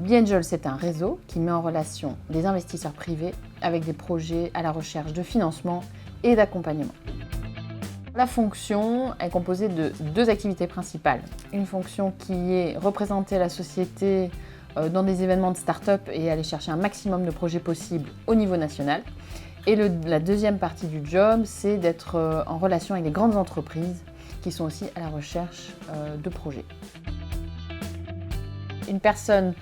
BeAngel, c'est un réseau qui met en relation des investisseurs privés avec des projets à la recherche de financement et d'accompagnement. La fonction est composée de deux activités principales. Une fonction qui est représenter la société dans des événements de start-up et aller chercher un maximum de projets possibles au niveau national. Et la deuxième partie du job, c'est d'être en relation avec les grandes entreprises qui sont aussi à la recherche de projets. Une personne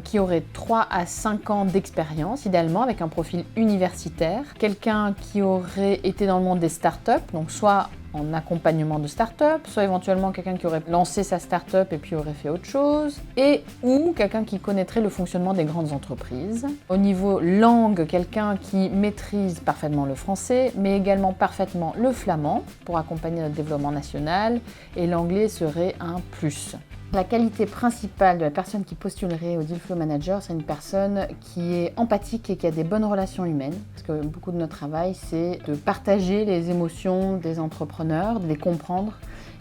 qui aurait 3 à 5 ans d'expérience, idéalement avec un profil universitaire. Quelqu'un qui aurait été dans le monde des startups, donc soit en accompagnement de start-up, soit éventuellement quelqu'un qui aurait lancé sa start-up et puis aurait fait autre chose, ou quelqu'un qui connaîtrait le fonctionnement des grandes entreprises. Au niveau langue, quelqu'un qui maîtrise parfaitement le français, mais également parfaitement le flamand pour accompagner notre développement national, et l'anglais serait un plus. La qualité principale de la personne qui postulerait au Deal Flow Manager, c'est une personne qui est empathique et qui a des bonnes relations humaines. Parce que beaucoup de notre travail, c'est de partager les émotions des entrepreneurs, de les comprendre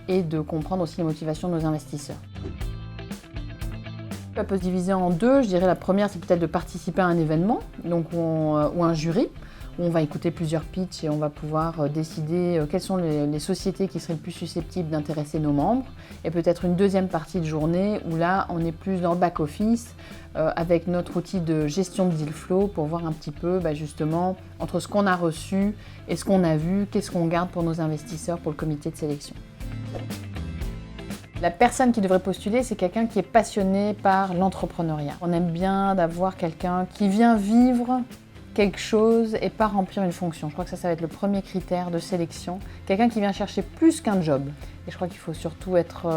et de comprendre aussi les motivations de nos investisseurs. Ça peut se diviser en deux. Je dirais la première, c'est peut-être de participer à un événement ou un jury, où on va écouter plusieurs pitchs et on va pouvoir décider quelles sont les sociétés qui seraient le plus susceptibles d'intéresser nos membres. Et peut-être une deuxième partie de journée où là, on est plus dans le back-office avec notre outil de gestion de deal flow pour voir un petit peu justement entre ce qu'on a reçu et ce qu'on a vu, qu'est-ce qu'on garde pour nos investisseurs, pour le comité de sélection. La personne qui devrait postuler, c'est quelqu'un qui est passionné par l'entrepreneuriat. On aime bien d'avoir quelqu'un qui vient vivre quelque chose et pas remplir une fonction. Je crois que ça va être le premier critère de sélection. Quelqu'un qui vient chercher plus qu'un job. Et je crois qu'il faut surtout être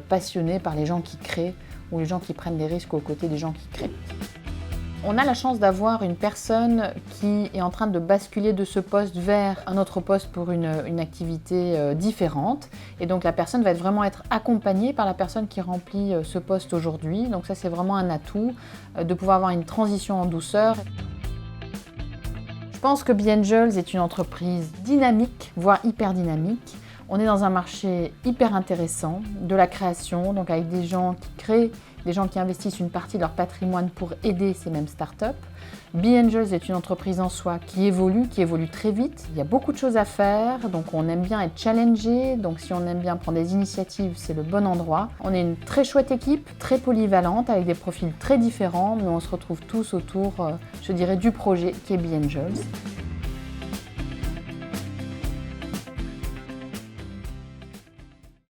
passionné par les gens qui créent ou les gens qui prennent des risques aux côtés des gens qui créent. On a la chance d'avoir une personne qui est en train de basculer de ce poste vers un autre poste pour une activité différente. Et donc la personne va vraiment être accompagnée par la personne qui remplit ce poste aujourd'hui. Donc ça, c'est vraiment un atout de pouvoir avoir une transition en douceur. Je pense que BeAngels est une entreprise dynamique, voire hyper dynamique. On est dans un marché hyper intéressant, de la création, donc avec des gens qui créent, des gens qui investissent une partie de leur patrimoine pour aider ces mêmes startups. BeAngels est une entreprise en soi qui évolue très vite. Il y a beaucoup de choses à faire, donc on aime bien être challengé. Donc si on aime bien prendre des initiatives, c'est le bon endroit. On est une très chouette équipe, très polyvalente, avec des profils très différents, mais on se retrouve tous autour, je dirais, du projet qui est BeAngels.